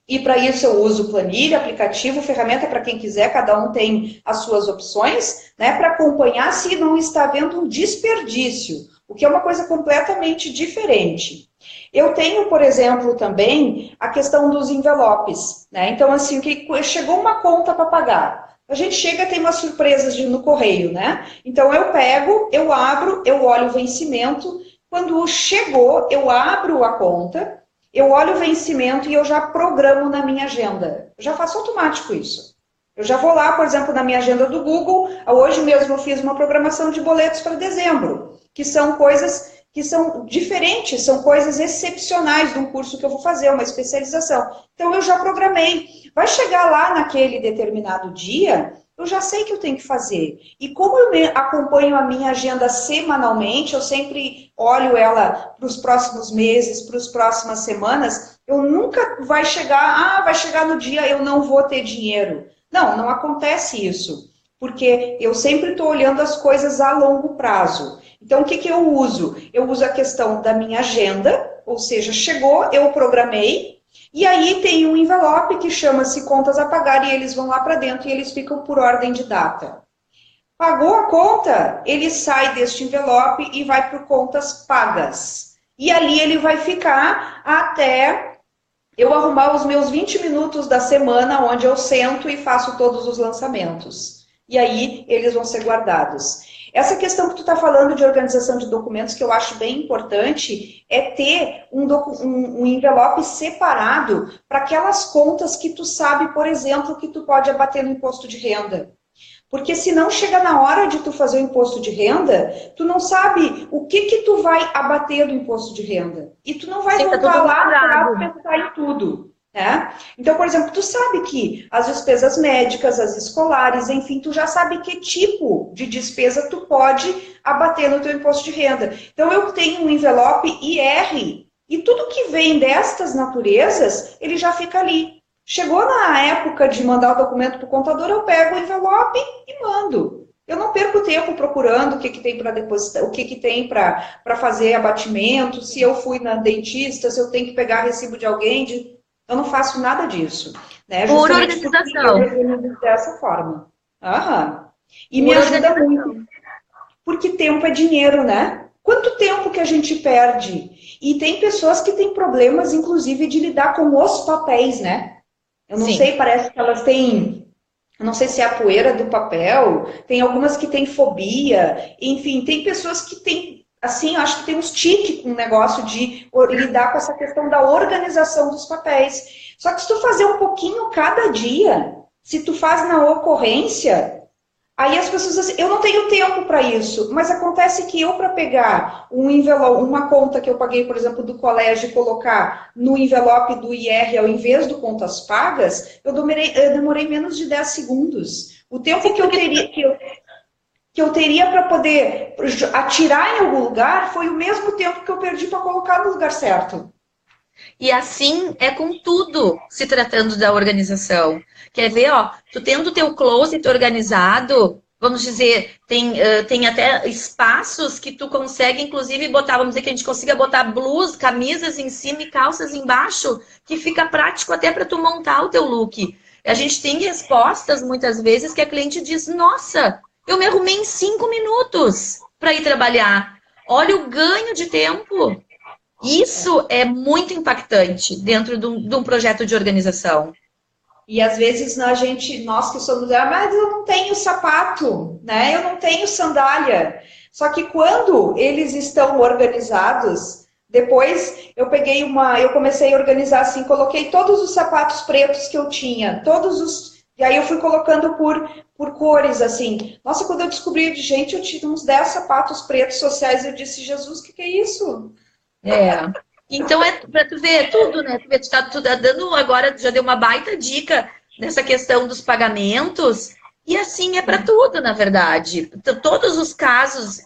E para isso eu uso planilha, aplicativo, ferramenta para quem quiser, cada um tem as suas opções, né? Para acompanhar se não está havendo um desperdício, o que é uma coisa completamente diferente. Eu tenho, por exemplo, também a questão dos envelopes, né? Então, assim, que chegou uma conta para pagar. A gente chega, tem umas surpresas no correio, né? Então, eu pego, eu abro, eu olho o vencimento. Quando chegou, eu abro a conta, eu olho o vencimento e eu já programo na minha agenda. Eu já faço automático isso. Eu já vou lá, por exemplo, na minha agenda do Google. Hoje mesmo eu fiz uma programação de boletos para dezembro, que são coisas que são diferentes, são coisas excepcionais de um curso que eu vou fazer, uma especialização. Então, eu já programei. Vai chegar lá naquele determinado dia, eu já sei que eu tenho que fazer. E como eu acompanho a minha agenda semanalmente, eu sempre olho ela para os próximos meses, para as próximas semanas, eu nunca vai chegar no dia eu não vou ter dinheiro. Não, não acontece isso. Porque eu sempre estou olhando as coisas a longo prazo. Então, o que eu uso? Eu uso a questão da minha agenda, ou seja, chegou, eu programei, e aí tem um envelope que chama-se contas a pagar, e eles vão lá para dentro e eles ficam por ordem de data. Pagou a conta, ele sai deste envelope e vai para contas pagas. E ali ele vai ficar até eu arrumar os meus 20 minutos da semana, onde eu sento e faço todos os lançamentos. E aí eles vão ser guardados. Essa questão que tu está falando de organização de documentos, que eu acho bem importante, é ter um envelope separado para aquelas contas que tu sabe, por exemplo, que tu pode abater no imposto de renda. Porque se não chega na hora de tu fazer o imposto de renda, tu não sabe o que tu vai abater do imposto de renda. E tu não vai voltar lá para pensar em tudo. Né? Então, por exemplo, tu sabe que as despesas médicas, as escolares, enfim, tu já sabe que tipo de despesa tu pode abater no teu imposto de renda. Então, eu tenho um envelope IR e tudo que vem destas naturezas, ele já fica ali. Chegou na época de mandar o documento para o contador, eu pego o envelope e mando. Eu não perco tempo procurando o que tem para depositar, o que tem para fazer abatimento, se eu fui na dentista, se eu tenho que pegar recibo de alguém, eu não faço nada disso. Né? Por organização. Eu dessa forma. Aham. E me ajuda muito. Porque tempo é dinheiro, né? Quanto tempo que a gente perde? E tem pessoas que têm problemas, inclusive, de lidar com os papéis, né? Eu não sei, parece que elas têm... Eu não sei se é a poeira do papel. Tem algumas que têm fobia. Enfim, tem pessoas que têm... Assim, eu acho que tem uns tiques com o negócio de lidar com essa questão da organização dos papéis. Só que se tu fazer um pouquinho cada dia, se tu faz na ocorrência, aí as pessoas dizem assim, eu não tenho tempo para isso. Mas acontece que eu, para pegar um envelope, uma conta que eu paguei, por exemplo, do colégio e colocar no envelope do IR ao invés do contas pagas, eu demorei menos de 10 segundos. O tempo que eu teria para poder atirar em algum lugar foi o mesmo tempo que eu perdi para colocar no lugar certo. E assim é com tudo, se tratando da organização. Quer ver, ó, tu tendo o teu closet organizado, vamos dizer, tem até espaços que tu consegue, inclusive, botar, vamos dizer que a gente consiga botar blusas, camisas em cima e calças embaixo, que fica prático até para tu montar o teu look. A gente tem respostas, muitas vezes, que a cliente diz, nossa, eu me arrumei em 5 minutos para ir trabalhar. Olha o ganho de tempo. Isso é muito impactante dentro de um projeto de organização. E às vezes nós que somos, mas eu não tenho sapato, né? Eu não tenho sandália. Só que quando eles estão organizados, depois eu comecei a organizar assim, coloquei todos os sapatos pretos que eu tinha, e aí eu fui colocando por cores, assim. Nossa, quando eu descobri, gente, eu tinha uns 10 sapatos pretos sociais, eu disse, Jesus, o que é isso? Então é para tu ver tudo, né? Tu tá dando agora, já deu uma baita dica nessa questão dos pagamentos, e assim é para tudo, na verdade. Todos os casos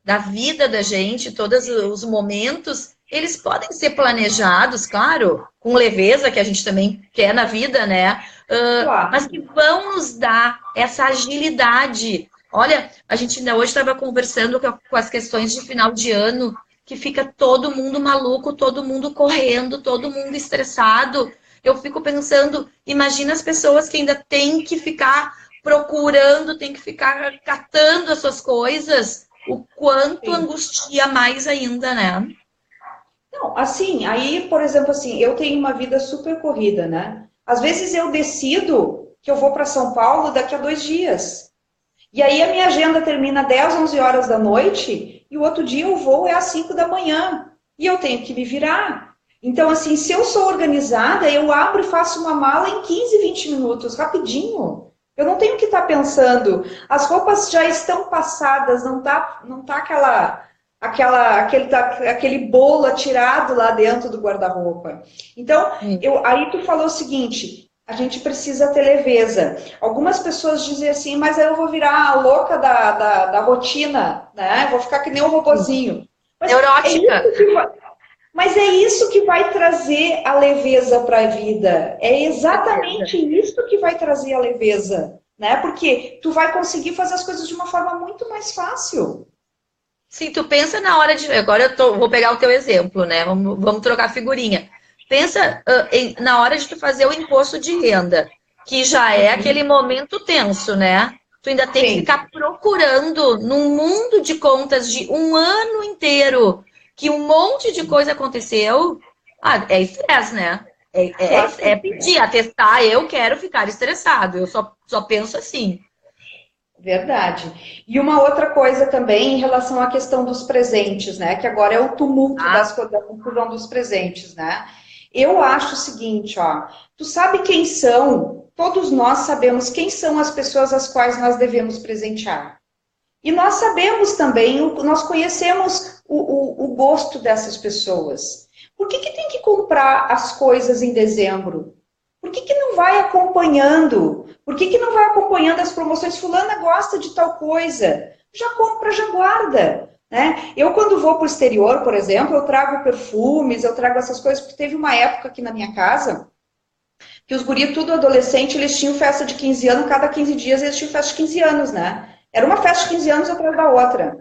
da vida da gente, todos os momentos, eles podem ser planejados, claro, com leveza, que a gente também quer na vida, né? Claro. Mas que vão nos dar essa agilidade. Olha, a gente ainda hoje estava conversando com as questões de final de ano, que fica todo mundo maluco, todo mundo correndo, todo mundo estressado. Eu fico pensando, imagina as pessoas que ainda têm que ficar procurando, têm que ficar catando as suas coisas, o quanto angustia mais ainda, né? Não, assim, aí, por exemplo, assim, eu tenho uma vida super corrida, né? Às vezes eu decido que eu vou para São Paulo daqui a 2 dias. E aí a minha agenda termina 10, 11 horas da noite e o outro dia o voo é às 5 da manhã. E eu tenho que me virar. Então, assim, se eu sou organizada, eu abro e faço uma mala em 15, 20 minutos, rapidinho. Eu não tenho que estar pensando. As roupas já estão passadas, não tá aquele bolo atirado lá dentro do guarda-roupa. Então, aí tu falou o seguinte, a gente precisa ter leveza. Algumas pessoas dizem assim, mas aí eu vou virar a louca da rotina, né? Vou ficar que nem um robozinho. Mas neurótica. Mas é isso que vai trazer a leveza para a vida. É exatamente isso que vai trazer a leveza, né? Porque tu vai conseguir fazer as coisas de uma forma muito mais fácil. Sim, tu pensa na hora de... Agora vou pegar o teu exemplo, né? Vamos trocar figurinha. Pensa na hora de tu fazer o imposto de renda, que já é aquele momento tenso, né? Tu ainda tem que ficar procurando num mundo de contas de um ano inteiro, que um monte de coisa aconteceu. É estresse, né? É pedir, atestar, eu quero ficar estressado. Eu só penso assim. Verdade. E uma outra coisa também em relação à questão dos presentes, né? Que agora é o tumulto da confusão dos presentes, né? Eu acho o seguinte, ó. Tu sabe quem são? Todos nós sabemos quem são as pessoas às quais nós devemos presentear. E nós sabemos também, nós conhecemos o gosto dessas pessoas. Por que tem que comprar as coisas em dezembro? Por que não vai acompanhando? Por que não vai acompanhando as promoções? Fulana gosta de tal coisa. Já compra, já guarda. Né? Eu, quando vou para o exterior, por exemplo, eu trago perfumes, eu trago essas coisas, porque teve uma época aqui na minha casa que os guri, tudo adolescente, eles tinham festa de 15 anos, cada 15 dias eles tinham festa de 15 anos, né? Era uma festa de 15 anos atrás da outra.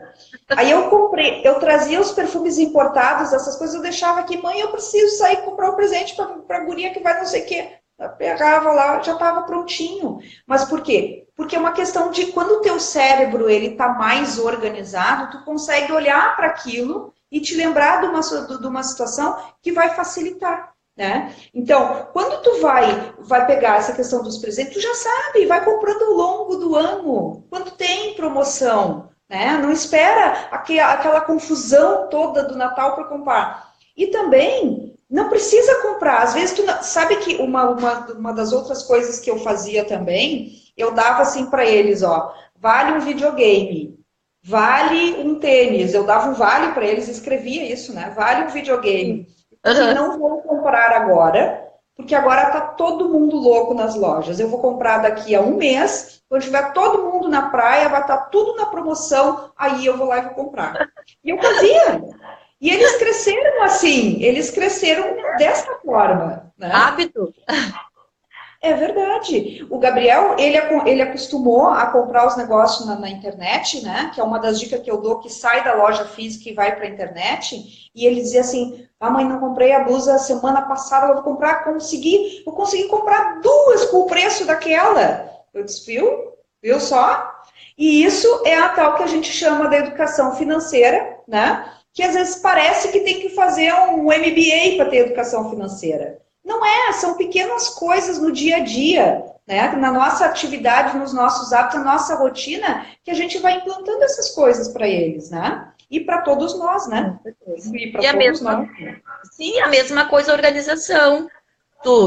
Aí eu trazia os perfumes importados, essas coisas, eu deixava aqui, mãe, eu preciso sair comprar um presente para a guria que vai não sei o quê. Eu pegava lá, já estava prontinho. Mas por quê? Porque é uma questão de quando o teu cérebro está mais organizado, tu consegue olhar para aquilo e te lembrar de uma situação que vai facilitar. Né? Então, quando tu vai pegar essa questão dos presentes, tu já sabe, vai comprando ao longo do ano, quando tem promoção, né? Não espera aquela confusão toda do Natal para comprar. E também, não precisa comprar, às vezes tu sabe que uma das outras coisas que eu fazia também, eu dava assim para eles, ó, vale um videogame, vale um tênis, eu dava um vale para eles, escrevia isso, né? Vale um videogame. Que não vou comprar agora, porque agora tá todo mundo louco nas lojas. Eu vou comprar daqui a um mês, quando tiver todo mundo na praia, vai estar tudo na promoção, aí eu vou lá e vou comprar. E eu fazia. E eles cresceram assim, eles cresceram dessa forma. Né? Hábito. É verdade. O Gabriel, ele acostumou a comprar os negócios na internet, né? Que é uma das dicas que eu dou, que sai da loja física e vai para a internet. E ele dizia assim, mãe, não comprei a blusa semana passada, eu vou comprar, vou conseguir comprar 2 com o preço daquela. Eu disse, viu só? E isso é a tal que a gente chama de educação financeira, né? Que às vezes parece que tem que fazer um MBA para ter educação financeira. Não é, são pequenas coisas no dia a dia, né? Na nossa atividade, nos nossos hábitos, na nossa rotina, que a gente vai implantando essas coisas para eles, né? E para todos nós, né? E todos nós. Sim, a mesma coisa a organização.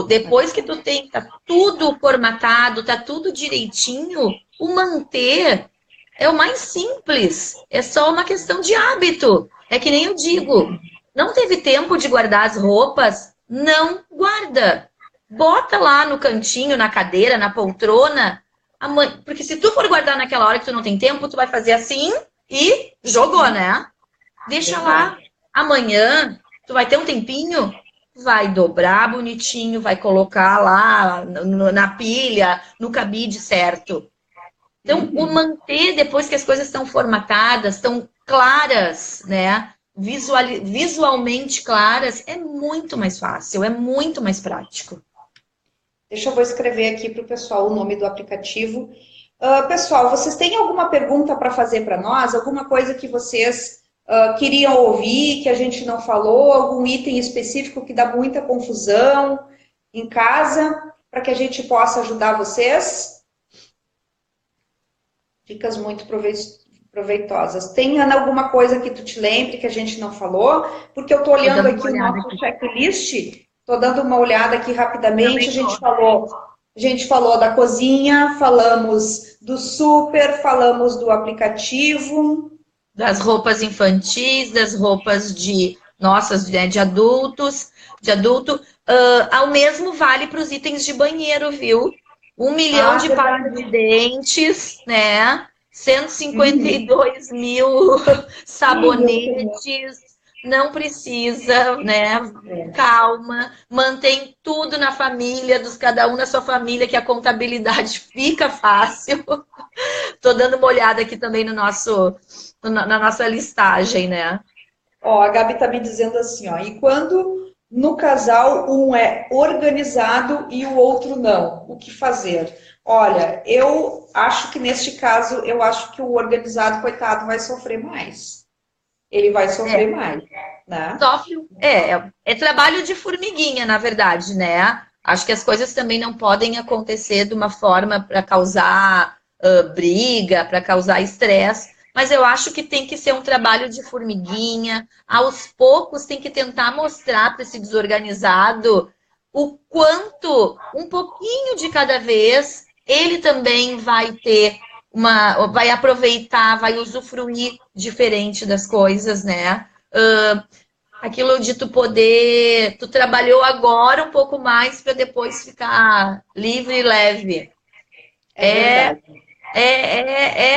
Depois que tu tem, tá tudo formatado, tá tudo direitinho, o manter é o mais simples. É só uma questão de hábito. É que nem eu digo, não teve tempo de guardar as roupas, não guarda. Bota lá no cantinho, na cadeira, na poltrona. Porque se tu for guardar naquela hora que tu não tem tempo, tu vai fazer assim e jogou, né? Deixa lá. Amanhã Tu vai ter um tempinho? Vai dobrar bonitinho, vai colocar lá na pilha, no cabide certo. Então, o manter, depois que as coisas estão formatadas, estão claras, né? Visualmente claras, é muito mais fácil, é muito mais prático. Deixa eu vou escrever aqui para o pessoal o nome do aplicativo. Pessoal, vocês têm alguma pergunta para fazer para nós? Alguma coisa que vocês queriam ouvir, que a gente não falou? Algum item específico que dá muita confusão em casa, para que a gente possa ajudar vocês? Dicas muito proveitosas. Tem, Ana, alguma coisa que tu te lembre que a gente não falou? Porque eu estou olhando aqui o nosso checklist, estou dando uma olhada aqui rapidamente. A gente falou da cozinha, falamos do super, falamos do aplicativo. Das roupas infantis, das roupas nossas, né, de adulto. Ao mesmo vale para os itens de banheiro, viu? 1 milhão de pares de dentes, né? 152 mil sabonetes. Não precisa, né? Calma. Mantém tudo na família, cada um na sua família, que a contabilidade fica fácil. Tô dando uma olhada aqui também na nossa listagem, né? Ó, a Gabi tá me dizendo assim, ó. E quando no casal um é organizado e o outro não, o que fazer? Olha, eu acho que neste caso, eu acho que o organizado, coitado, vai sofrer mais. Ele vai sofrer mais, né? É trabalho de formiguinha, na verdade, né? Acho que as coisas também não podem acontecer de uma forma para causar briga, para causar estresse, mas eu acho que tem que ser um trabalho de formiguinha. Aos poucos tem que tentar mostrar para esse desorganizado o quanto, um pouquinho de cada vez, ele também vai ter vai aproveitar, vai usufruir diferente das coisas, né? Aquilo de tu trabalhou agora um pouco mais para depois ficar livre e leve. É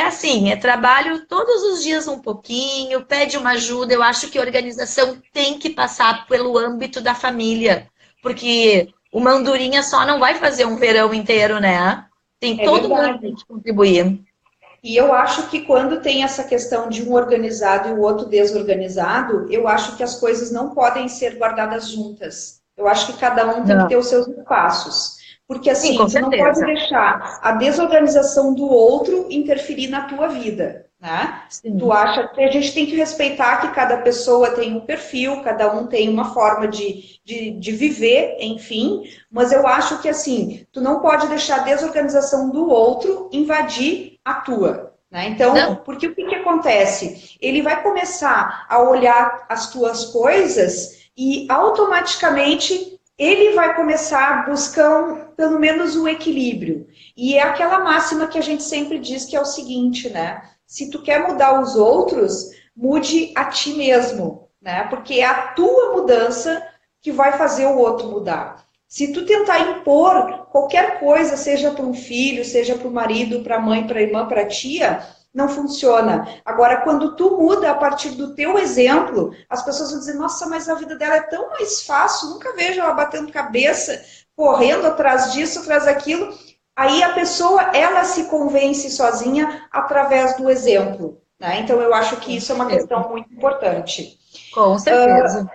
assim, é trabalho todos os dias um pouquinho, pede uma ajuda. Eu acho que a organização tem que passar pelo âmbito da família, porque uma andorinha só não vai fazer um verão inteiro, né? Todo mundo tem que contribuir. E eu acho que quando tem essa questão de um organizado e o outro desorganizado, eu acho que as coisas não podem ser guardadas juntas. Eu acho que cada um tem que ter os seus espaços. Porque assim, você não pode deixar a desorganização do outro interferir na tua vida, né? Tu acha que a gente tem que respeitar que cada pessoa tem um perfil, cada um tem uma forma de viver, enfim, mas eu acho que assim, tu não pode deixar a desorganização do outro invadir a tua, né? Então, porque o que acontece? Ele vai começar a olhar as tuas coisas e automaticamente ele vai começar a buscar pelo menos um equilíbrio. E é aquela máxima que a gente sempre diz, que é o seguinte, né? Se tu quer mudar os outros, mude a ti mesmo, né? Porque é a tua mudança que vai fazer o outro mudar. Se tu tentar impor qualquer coisa, seja para um filho, seja para o marido, para a mãe, para a irmã, para a tia, não funciona. Agora, quando tu muda a partir do teu exemplo, as pessoas vão dizer, nossa, mas a vida dela é tão mais fácil, nunca vejo ela batendo cabeça, correndo atrás disso, atrás daquilo. Aí a pessoa, ela se convence sozinha através do exemplo, né? Então, eu acho que isso é uma questão muito importante. Com certeza.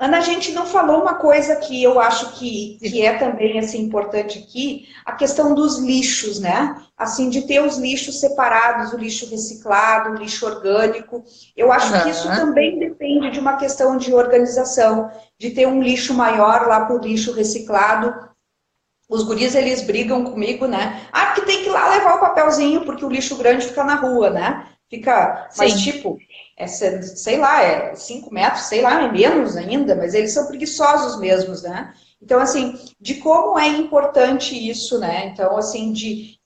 Ana, a gente não falou uma coisa que eu acho que é também assim, importante aqui, a questão dos lixos, né? Assim, de ter os lixos separados, o lixo reciclado, o lixo orgânico. Eu acho que isso também depende de uma questão de organização, de ter um lixo maior lá para o lixo reciclado. Os guris, eles brigam comigo, né? Ah, porque tem que ir lá levar o papelzinho, porque o lixo grande fica na rua, né? Fica, mas tipo, sei lá, é 5 metros, sei lá, é menos ainda, mas eles são preguiçosos mesmos, né? Então, assim, de como é importante isso, né? Então, assim,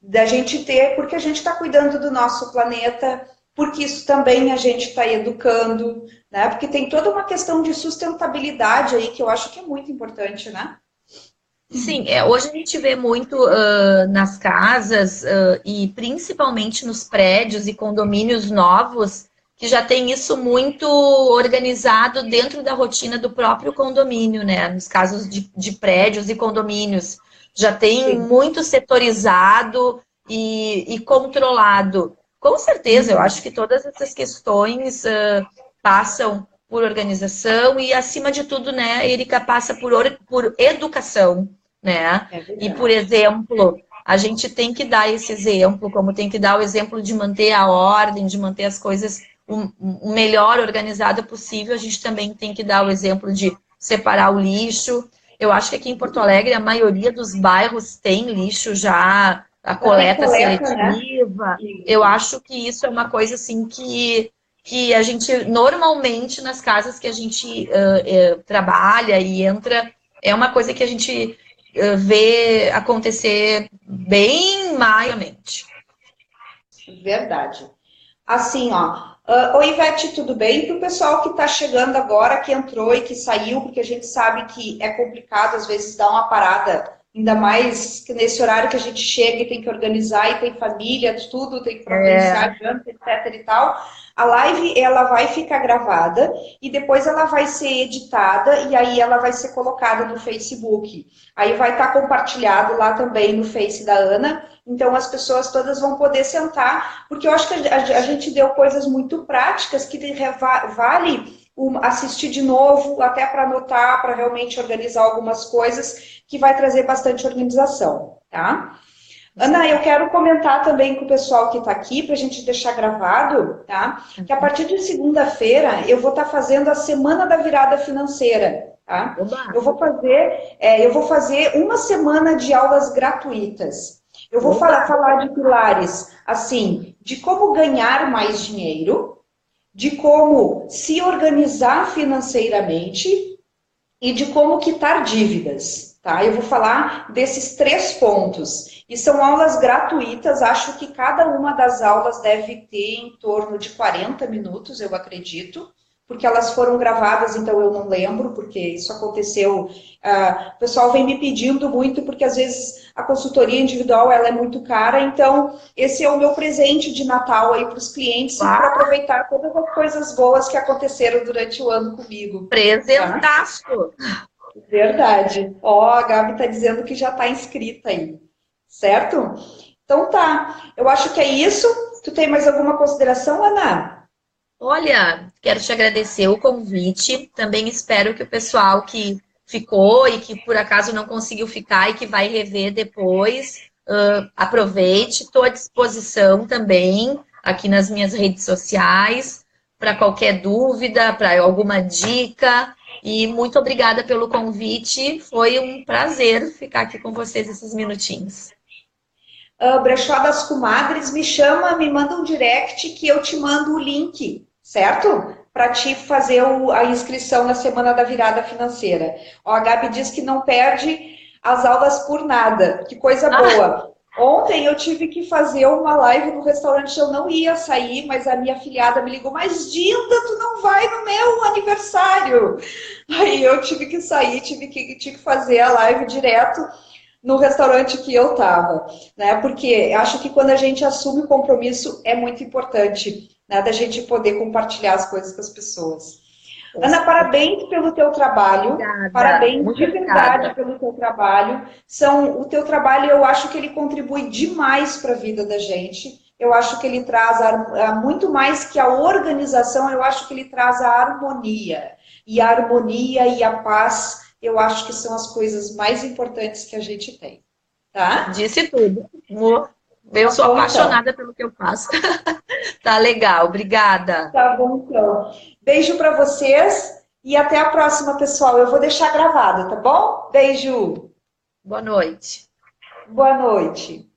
da gente ter, porque a gente está cuidando do nosso planeta, porque isso também a gente está educando, né? Porque tem toda uma questão de sustentabilidade aí que eu acho que é muito importante, né? Sim, hoje a gente vê muito nas casas e principalmente nos prédios e condomínios novos que já tem isso muito organizado dentro da rotina do próprio condomínio, né? Nos casos de prédios e condomínios. Já tem Sim. muito setorizado e controlado. Com certeza, eu acho que todas essas questões passam por organização e, acima de tudo, né, Erika, passa por educação, né? E, por exemplo, a gente tem que dar esse exemplo, como tem que dar o exemplo de manter a ordem, de manter as coisas o melhor organizado possível, a gente também tem que dar o exemplo de separar o lixo. Eu acho que aqui em Porto Alegre a maioria dos bairros tem lixo já, a coleta seletiva. Né? Eu acho que isso é uma coisa assim que a gente, normalmente, nas casas que a gente trabalha e entra, é uma coisa que a gente vê acontecer bem maiormente. Verdade. Assim, ó. Oi, Ivete, tudo bem? Para o pessoal que está chegando agora, que entrou e que saiu, porque a gente sabe que é complicado, às vezes, dar uma parada, ainda mais que nesse horário que a gente chega e tem que organizar, e tem família, tudo, tem que organizar, janta, etc e tal. A live, ela vai ficar gravada e depois ela vai ser editada e aí ela vai ser colocada no Facebook. Aí vai estar compartilhado lá também no Face da Ana. Então, as pessoas todas vão poder sentar, porque eu acho que a gente deu coisas muito práticas que vale assistir de novo, até para anotar, para realmente organizar algumas coisas, que vai trazer bastante organização, tá? Ana, eu quero comentar também com o pessoal que está aqui, para a gente deixar gravado, tá? Que a partir de segunda-feira eu vou estar fazendo a Semana da Virada Financeira, tá? Eu vou fazer uma semana de aulas gratuitas. Eu vou falar de pilares, assim, de como ganhar mais dinheiro, de como se organizar financeiramente e de como quitar dívidas, tá? Eu vou falar desses 3 pontos. E são aulas gratuitas, acho que cada uma das aulas deve ter em torno de 40 minutos, eu acredito, porque elas foram gravadas, então eu não lembro, porque isso aconteceu. O pessoal vem me pedindo muito, porque às vezes a consultoria individual ela é muito cara, então esse é o meu presente de Natal aí para os clientes, para aproveitar todas as coisas boas que aconteceram durante o ano comigo. Presentaço! Tá? Verdade. Ó, a Gabi está dizendo que já está inscrita aí, certo? Então tá, eu acho que é isso. Tu tem mais alguma consideração, Ana? Olha, quero te agradecer o convite. Também espero que o pessoal que ficou e que por acaso não conseguiu ficar e que vai rever depois, aproveite. Estou à disposição também aqui nas minhas redes sociais para qualquer dúvida, para alguma dica. E muito obrigada pelo convite. Foi um prazer ficar aqui com vocês esses minutinhos. Brechó das Comadres, me chama, me manda um direct que eu te mando o link, certo? Para te fazer a inscrição na Semana da Virada Financeira. Ó, a Gabi diz que não perde as aulas por nada. Que coisa boa. Ontem eu tive que fazer uma live no restaurante, eu não ia sair, mas a minha afilhada me ligou, mas Dinda, tu não vai no meu aniversário. Aí eu tive que sair, tive que fazer a live direto no restaurante que eu estava, né? Porque acho que quando a gente assume o compromisso é muito importante, né? Da gente poder compartilhar as coisas com as pessoas. Ana, parabéns pelo teu trabalho. Obrigada. Parabéns de verdade pelo teu trabalho. O teu trabalho, eu acho que ele contribui demais para a vida da gente. Eu acho que ele traz muito mais que a organização, eu acho que ele traz a harmonia. E a harmonia e a paz, eu acho que são as coisas mais importantes que a gente tem. Tá? Disse tudo. Eu sou apaixonada pelo que eu faço. Tá legal, obrigada. Tá bom, então. Beijo para vocês e até a próxima, pessoal. Eu vou deixar gravado, tá bom? Beijo. Boa noite. Boa noite.